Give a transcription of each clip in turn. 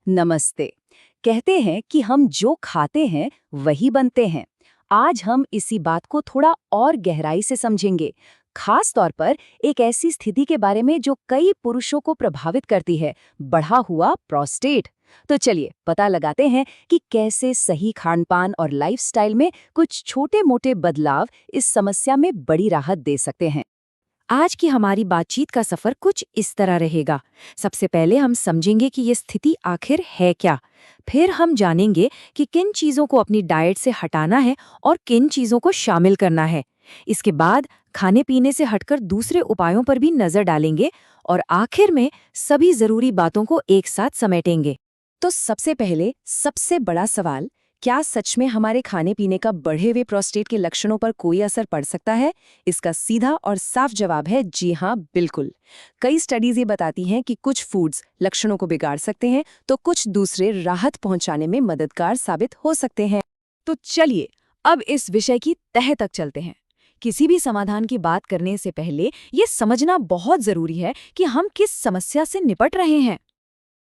नमस्ते। कहते हैं कि हम जो खाते हैं वही बनते हैं। आज हम इसी बात को थोड़ा और गहराई से समझेंगे, खास तौर पर एक ऐसी स्थिति के बारे में जो कई पुरुषों को प्रभावित करती है, बढ़ा हुआ प्रोस्टेट। तो चलिए पता लगाते हैं कि कैसे सही खानपान और लाइफस्टाइल में कुछ छोटे-मोटे बदलाव इस समस्या में बड़ी राहत दे सकते हैं। आज की हमारी बातचीत का सफर कुछ इस तरह रहेगा। सबसे पहले हम समझेंगे कि ये स्थिति आखिर है क्या। फिर हम जानेंगे कि किन चीज़ों को अपनी डाइट से हटाना है और किन चीज़ों को शामिल करना है। इसके बाद खाने पीने से हटकर दूसरे उपायों पर भी नज़र डालेंगे और आखिर में सभी ज़रूरी बातों को एक साथ समेटेंगे। तो सबसे पहले सबसे बड़ा सवाल, क्या सच में हमारे खाने पीने का बढ़े हुए प्रोस्टेट के लक्षणों पर कोई असर पड़ सकता है? इसका सीधा और साफ जवाब है जी हाँ, बिल्कुल। कई स्टडीज ये बताती हैं कि कुछ फूड्स लक्षणों को बिगाड़ सकते हैं, तो कुछ दूसरे राहत पहुंचाने में मददगार साबित हो सकते हैं। तो चलिए अब इस विषय की तह तक चलते हैं। किसी भी समाधान की बात करने से पहले ये समझना बहुत जरूरी है कि हम किस समस्या से निपट रहे हैं।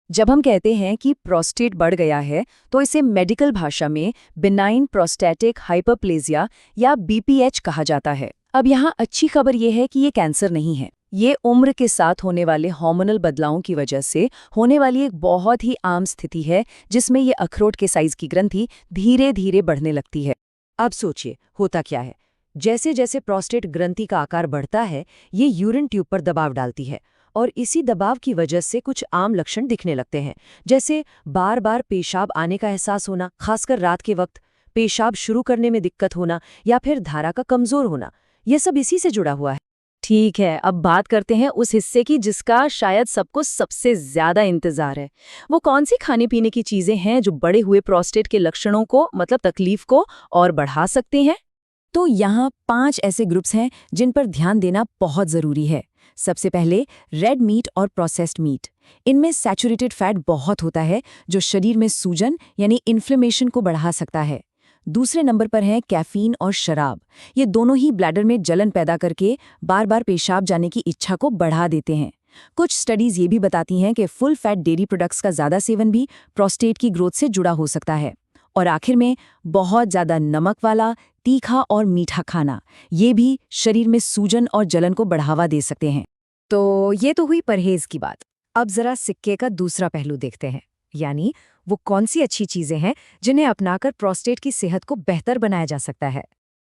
जब हम कहते हैं कि प्रोस्टेट बढ़ गया है, तो इसे मेडिकल भाषा में बिनाइन प्रोस्टैटिक हाइपरप्लेजिया या बीपीएच कहा जाता है। अब यहाँ अच्छी खबर यह है कि ये कैंसर नहीं है। ये उम्र के साथ होने वाले हार्मोनल बदलावों की वजह से होने वाली एक बहुत ही आम स्थिति है, जिसमें ये अखरोट के साइज की ग्रंथि धीरे धीरे बढ़ने लगती है। अब सोचिए होता क्या है। जैसे जैसे प्रोस्टेट ग्रंथि का आकार बढ़ता है, ये यूरिन ट्यूब पर दबाव डालती है और इसी दबाव की वजह से कुछ आम लक्षण दिखने लगते हैं, जैसे बार बार पेशाब आने का एहसास होना, खासकर रात के वक्त, पेशाब शुरू करने में दिक्कत होना या फिर धारा का कमजोर होना। यह सब इसी से जुड़ा हुआ है। ठीक है, अब बात करते हैं उस हिस्से की जिसका शायद सबको सबसे ज्यादा इंतजार है। वो कौन सी खाने पीने की चीजें हैं जो बढ़े हुए प्रोस्टेट के लक्षणों को, मतलब तकलीफ को, और बढ़ा सकते हैं? तो यहाँ 5 ऐसे ग्रुप्स हैं जिन पर ध्यान देना बहुत जरूरी है। सबसे पहले रेड मीट और प्रोसेस्ड मीट। इनमें सैचुरेटेड फैट बहुत होता है, जो शरीर में सूजन यानी इन्फ्लेमेशन को बढ़ा सकता है। दूसरे नंबर पर है कैफीन और शराब। ये दोनों ही ब्लैडर में जलन पैदा करके बार बार पेशाब जाने की इच्छा को बढ़ा देते हैं। कुछ स्टडीज ये भी बताती हैं कि फुल फैट डेयरी प्रोडक्ट्स का ज़्यादा सेवन भी प्रोस्टेट की ग्रोथ से जुड़ा हो सकता है। और आखिर में बहुत ज़्यादा नमक वाला, तीखा और मीठा खाना, ये भी शरीर में सूजन और जलन को बढ़ावा दे सकते हैं। तो ये तो हुई परहेज की बात। अब जरा सिक्के का दूसरा पहलू देखते हैं, यानी वो कौन सी अच्छी चीजें हैं जिन्हें अपनाकर प्रोस्टेट की सेहत को बेहतर बनाया जा सकता है।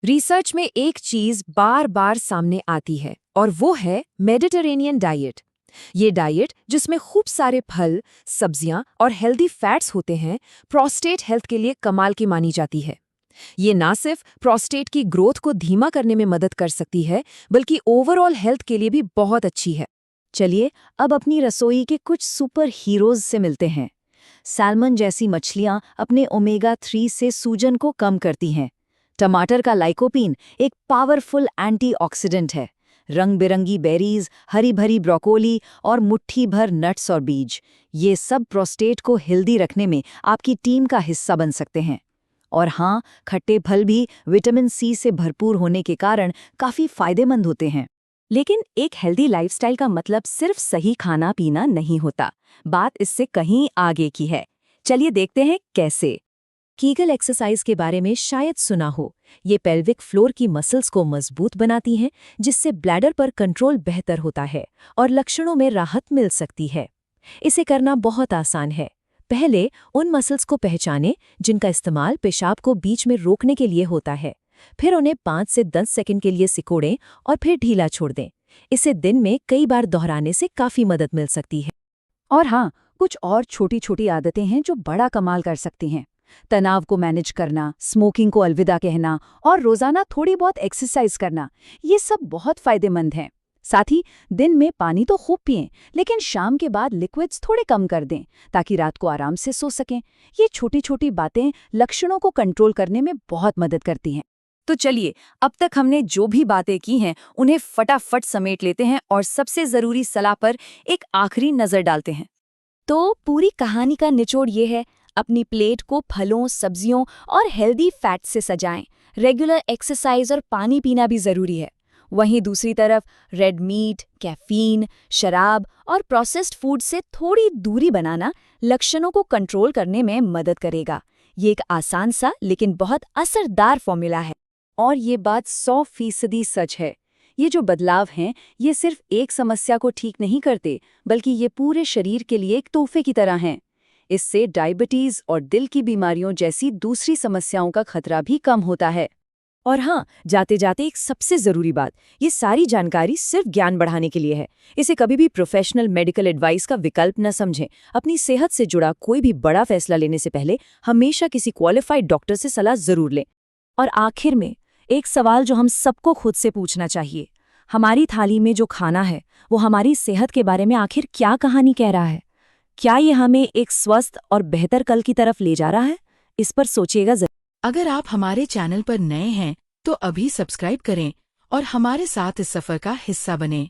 रिसर्च में एक चीज बार बार सामने आती है और वो है मेडिटेरेनियन डाइट। ये डाइट, जिसमें खूब सारे फल, सब्जियां और हेल्दी फैट्स होते हैं, प्रोस्टेट हेल्थ के लिए कमाल की मानी जाती है। ये ना सिर्फ प्रोस्टेट की ग्रोथ को धीमा करने में मदद कर सकती है, बल्कि ओवरऑल हेल्थ के लिए भी बहुत अच्छी है। चलिए अब अपनी रसोई के कुछ सुपर हीरोज से मिलते हैं। सैल्मन जैसी मछलियां अपने ओमेगा 3 से सूजन को कम करती हैं। टमाटर का लाइकोपीन एक पावरफुल एंटीऑक्सीडेंट है। रंग बिरंगी बेरीज, हरी भरी ब्रोकोली और मुट्ठी भर नट्स और बीज, ये सब प्रोस्टेट को हेल्दी रखने में आपकी टीम का हिस्सा बन सकते हैं। और हाँ, खट्टे फल भी विटामिन सी से भरपूर होने के कारण काफी फायदेमंद होते हैं। लेकिन एक हेल्दी लाइफस्टाइल का मतलब सिर्फ सही खाना पीना नहीं होता। बात इससे कहीं आगे की है। चलिए देखते हैं कैसे। कीगल एक्सरसाइज के बारे में शायद सुना हो। ये पेल्विक फ्लोर की मसल्स को मजबूत बनाती हैं, जिससे ब्लैडर पर कंट्रोल बेहतर होता है और लक्षणों में राहत मिल सकती है। इसे करना बहुत आसान है। पहले उन मसल्स को पहचानें जिनका इस्तेमाल पेशाब को बीच में रोकने के लिए होता है। फिर उन्हें 5 से 10 सेकंड के लिए सिकोड़ें और फिर ढीला छोड़ दें। इसे दिन में कई बार दोहराने से काफ़ी मदद मिल सकती है। और हाँ, कुछ और छोटी छोटी आदतें हैं जो बड़ा कमाल कर सकती हैं। तनाव को मैनेज करना, स्मोकिंग को अलविदा कहना और रोज़ाना थोड़ी बहुत एक्सरसाइज करना, ये सब बहुत फायदेमंद हैं। साथ ही दिन में पानी तो खूब पिएं, लेकिन शाम के बाद लिक्विड्स थोड़े कम कर दें ताकि रात को आराम से सो सकें। ये छोटी छोटी बातें लक्षणों को कंट्रोल करने में बहुत मदद करती हैं। तो चलिए, अब तक हमने जो भी बातें की हैं उन्हें फटाफट समेट लेते हैं और सबसे ज़रूरी सलाह पर एक आखिरी नज़र डालते हैं। तो पूरी कहानी का निचोड़ ये है, अपनी प्लेट को फलों, सब्जियों और हेल्दी फैट से सजाएं। रेगुलर एक्सरसाइज और पानी पीना भी ज़रूरी है। वहीं दूसरी तरफ रेड मीट, कैफीन, शराब और प्रोसेस्ड फूड से थोड़ी दूरी बनाना लक्षणों को कंट्रोल करने में मदद करेगा। ये एक आसान सा लेकिन बहुत असरदार फॉर्मूला है। और ये बात 100% सच है। ये जो बदलाव हैं, ये सिर्फ एक समस्या को ठीक नहीं करते, बल्कि ये पूरे शरीर के लिए एक तोहफे की तरह हैं। इससे डायबिटीज और दिल की बीमारियों जैसी दूसरी समस्याओं का खतरा भी कम होता है। और हाँ, जाते जाते एक सबसे ज़रूरी बात, ये सारी जानकारी सिर्फ ज्ञान बढ़ाने के लिए है। इसे कभी भी प्रोफेशनल मेडिकल एडवाइस का विकल्प न समझें। अपनी सेहत से जुड़ा कोई भी बड़ा फैसला लेने से पहले हमेशा किसी क्वालिफाइड डॉक्टर से सलाह ज़रूर लें। और आखिर में एक सवाल जो हम सबको खुद से पूछना चाहिए, हमारी थाली में जो खाना है वो हमारी सेहत के बारे में आखिर क्या कहानी कह रहा है? क्या ये हमें एक स्वस्थ और बेहतर कल की तरफ ले जा रहा है? इस पर सोचिएगा जरूर। अगर आप हमारे चैनल पर नए हैं तो अभी सब्सक्राइब करें और हमारे साथ इस सफर का हिस्सा बनें।